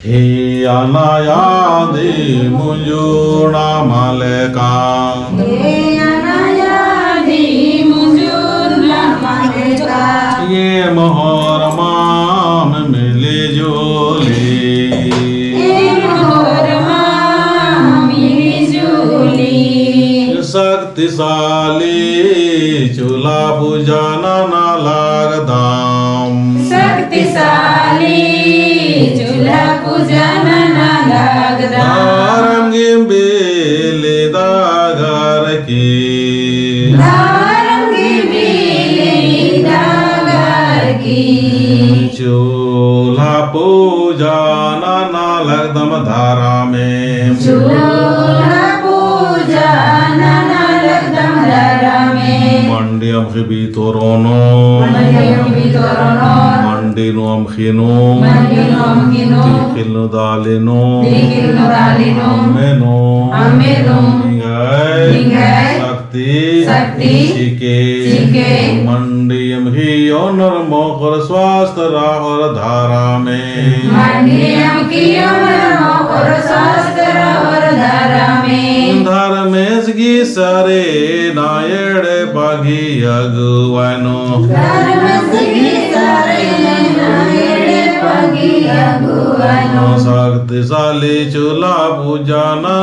हे अनायादि मुंजुना मालेका हे अनायादि मुंजुना मालेका ये मोहर माम मिली जुली ये मोहर माम मिली जुली शक्तिशाली चूल्हा पूजा ना लागदाम शक्तिशाली चूल्हा पूजा ना लागदाम रंगी बेले दागर की रंगी बेले दागर की चूल्हा पूजा ना लगदम धारा में चूल्हा पूजा ना लगदम धारा में मंडियम के बीतोरोनो मंडिनो अमखिनो तिखिलनो दालिनो अम्मेनो शक्ति शिके मंडियम ही ओनर मोकर स्वास्थ्य राहर धारा में मंडियम की ओनर स्वास्थ्य राहर धारा में धर्मेश की सरे नायड़े पागी अगुवानो शक्तिशाली चूल्हा पूजा ना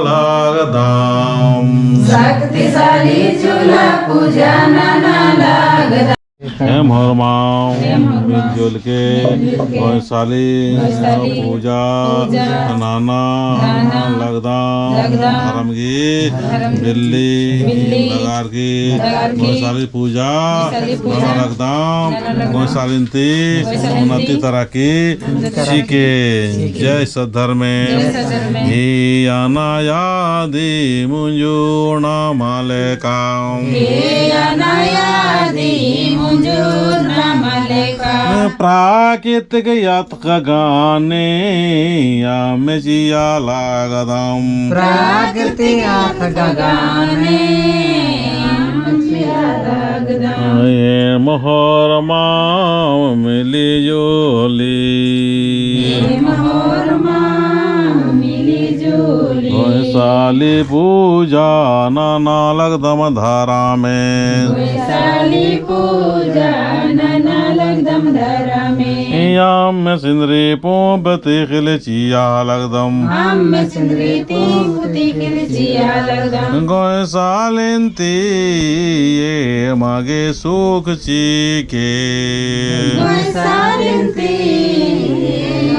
लागदाम शक्तिशाली चूल्हा पूजा ना लागदाम हेम हरमाओ मिलजुल के वैशाली पूजा नाना लगदाम धर्म की बिल्ली लगार की वैशाली पूजा नाना लगदाम वैशाली उन्नति तरह की सीखे जय सद्धर्म ही अनायादि मुंजुना मालेका प्राकृतिक यत्क गाने या में जिया लागदम प्राकृतिक गाने ये मोहर माम मिली जोली वैशाली पूजा ना लगदम धारा में वैशाली पूजा ना लगदम धारा में याम में सिंदरी पोंबती खिल चिया लगदम हम में सिंदरी पोंबती खिल चिया लगदम वैशालिंती ये मागे सुख चीके वैशालिंती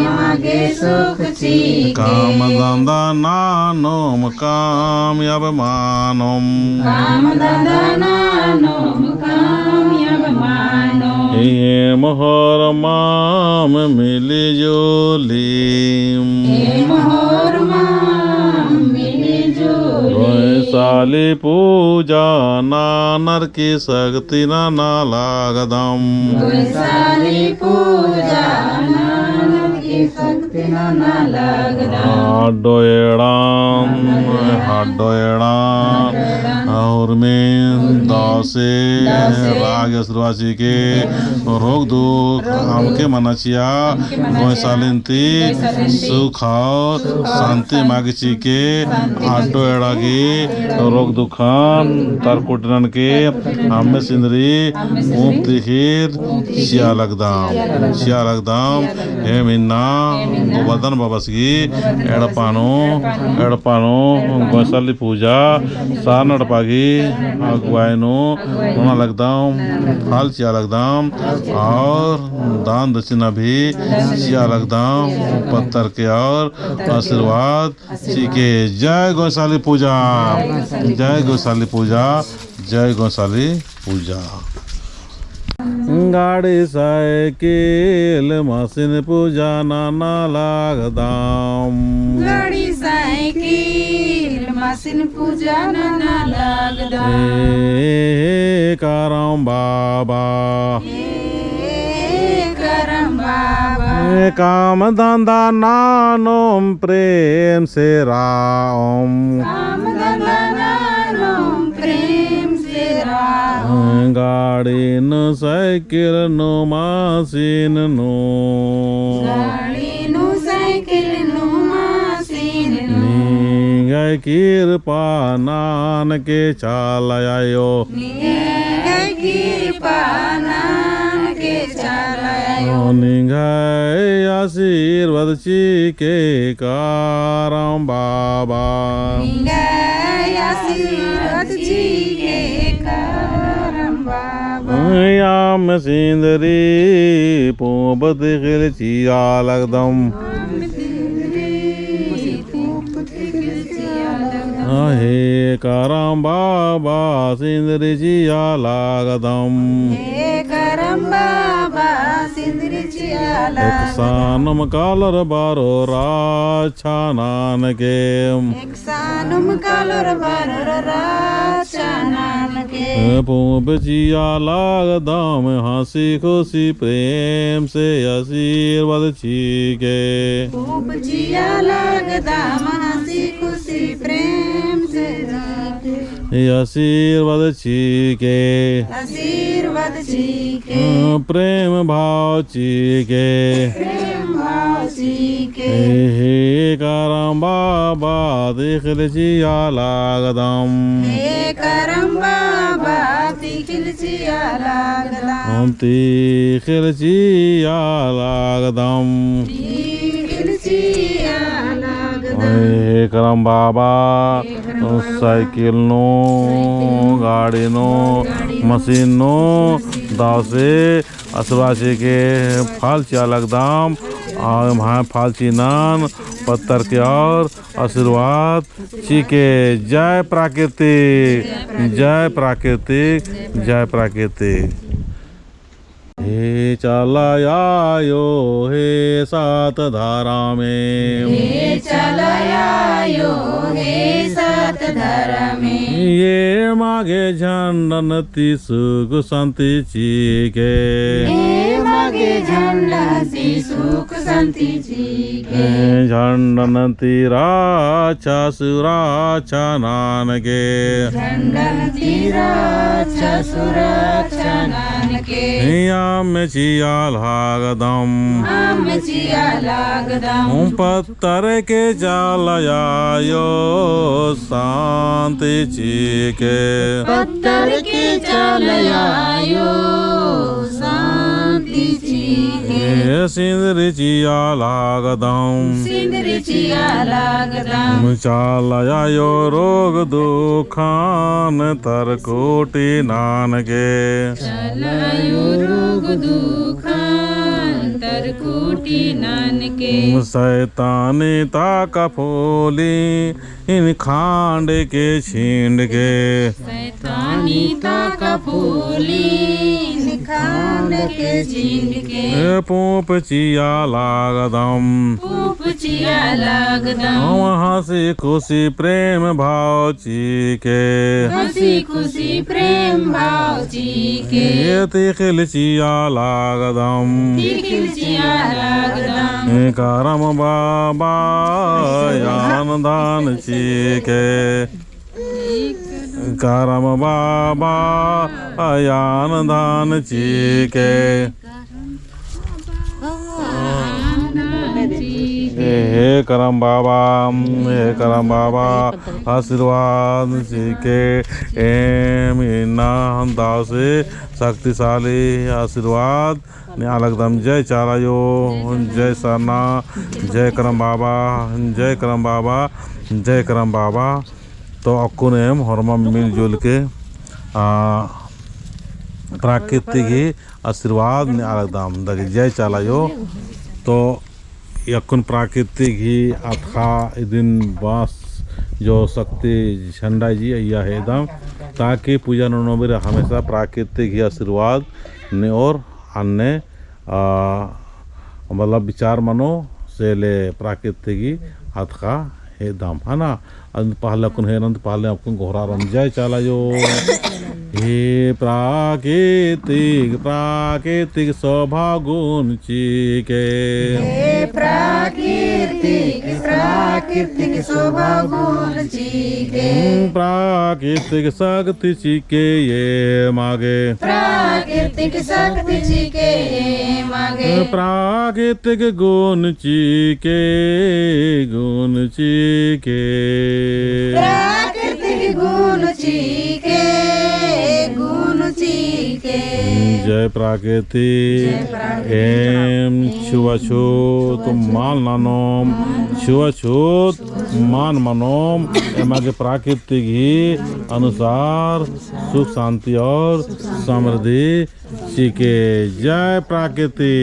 मागे सुख चीके काम धंधा नानोम कामयाब मानोम काम धंधा नानोम कामयाब मानो ये मोहर माम मिली जोली मोहर माम मिली जोली वैशाली पूजा नानर की शक्ति ना लागदम वैशाली पूजा नानर की शक्ति ना लागदम हाडोएड़ाम और में दासे राग शुरुआती के रोग दुख हमके मनाचिया वैशालिंती सुख शांति मागची के आडो एड़ा की रोग दुखान तार कुटरन के हमें सिंदरी ऊप तिखिर शिया लगदाम हे मिन्ना गोवर्धन बाबसगी एड़पानो वैशाली पूजा सार नड़पागी अगुवायनो होना लगदाम फल चिया लगदाम और दान दक्षिणा भी चिया लगदाम पत्थर के और आशीर्वाद सीखे जय गौशाली पूजा जय गौशाली पूजा जय गौशाली पूजा गाड़ी साइकिल मशीन पूजा नाना लागदाम गाड़ी साइकिल मशीन पूजा ना लागदाम करम बाबा करम बाबा काम धंधा नानोम प्रेम से राम काम धंधा नानोम प्रेम से राम ગાડીનું સાયકલનું માસીનનું ગાડીનું સાયકલનું માસીનનું નિગાય કૃપા નાનકે ચાલાયો કૃપાનાકે ચાલાયો નિગાય આશીર્વાદ ચીકે કારામ બાબા આશીર્વાદ જીકે કરમ બાબા યામ સિંદરી પોબત ખિલચિયા લગદમ હે કરમ બાબા સિંદરી ચિયા લગદમ હે કરમ બાબા સિંદરી ચિયાલા એકસાનમ કાલર બારો રાછા નાનકે એકસાનુમ કાલોર બારોર રાચા નાનકે પોબચિયા લગદમ હસી ખુશી પ્રેમ સે આશીર્વાદ ચીકે ખૂબ જીયા લાગદા હસી ખુશી પ્રેમ સે આશીર્વાદ ચીકે આશીર્વાદ જીકે પ્રેમ ભાવ ચીકે પ્રેમ ભાવ જીકે હે કરમ બાબા દેખલચિયા લગદમ હે કરમ બાબા તિખિલ જીયા લાગદા દેખલચિયા લગદમ તિખિલ જીયા લાગદા હે કરમ બાબા સાયકલનું ગાડીનું મશીનનું દાસે અસવાસી કે ફાલચી अलगदाम वहाँ फालची नान पत्थर के और आशीर्वाद चीके जय प्राकृतिक जय प्राकृतिक जय प्राकृतिक हे चलायो हे सात धारा में हे चलायो हे सात धारा में ये मागे झंडनती सुख शांति चीके हे मागे झंडासी सुख शांति जीके झंडनती राचा सुराचा नानके झंडनती राचा सुराचा नानके याम चिया लागदम आम जिया लागदम पत्थर के चालयायो शांति चीके पत्थर के चलायो शांति जीके सिंदरी चिया लागदम सिंदरी जिया लागदम चालयायो रोग दुखान तरकोटि नानके चलायो रोग दुखांतर कोटि नानके शैतानी ताका फूली इन खांड के छींड के शैतानी ताका फूली निखान के जिनके पूप चिया लागदम पूप चिया लागदम वहाँ से खुशी प्रेम भाव चीके हंसी खुशी प्रेम भाव जीके ये तिखिल चिया लागदम तिखिल चिया लागदम करम बाबा यान दान चीके करम बाबा यान दान चीके हे करम बाबा आशीर्वाद चीके एम इन्ना दासे शक्तिशाली आशीर्वाद अलगदम जय चारायो जय सरना जय करम बाबा जय करम बाबा जय करम बाबा तो अक्कुन एम हरमा मिलजुल के प्राकृतिक ही आशीर्वाद अलगदम दगे जय चालायो तो यकुन प्राकृतिक ही अथा दिन बास जो शक्ति झंडा जी या है दम ताकि पूजा नोबेर हमेशा प्राकृतिक ही आशीर्वाद ने और अन्य मतलब विचार मनो से ले प्राकृतिक ही हाथ का है दाम है ना पहले कुन है नंद पहले आपको घोरा रम जय चालायो हे प्राकृतिक प्राकृतिक शोभा गुण चीके हे प्राकृतिक प्राकृतिक स्वभाव गुण चीके प्राकृतिक शक्ति चीके ये मागे प्राकृतिक शक्ति चीके मागे प्राकृतिक गुण चीके प्राकृतिक गुण चीके जय प्राकृति एम छुआछूत मान मानोम छुआछूत मान मनोम एमागे प्राकृतिक ही अनुसार सुख शांति और समृद्धि सीखे। जय प्राकृति।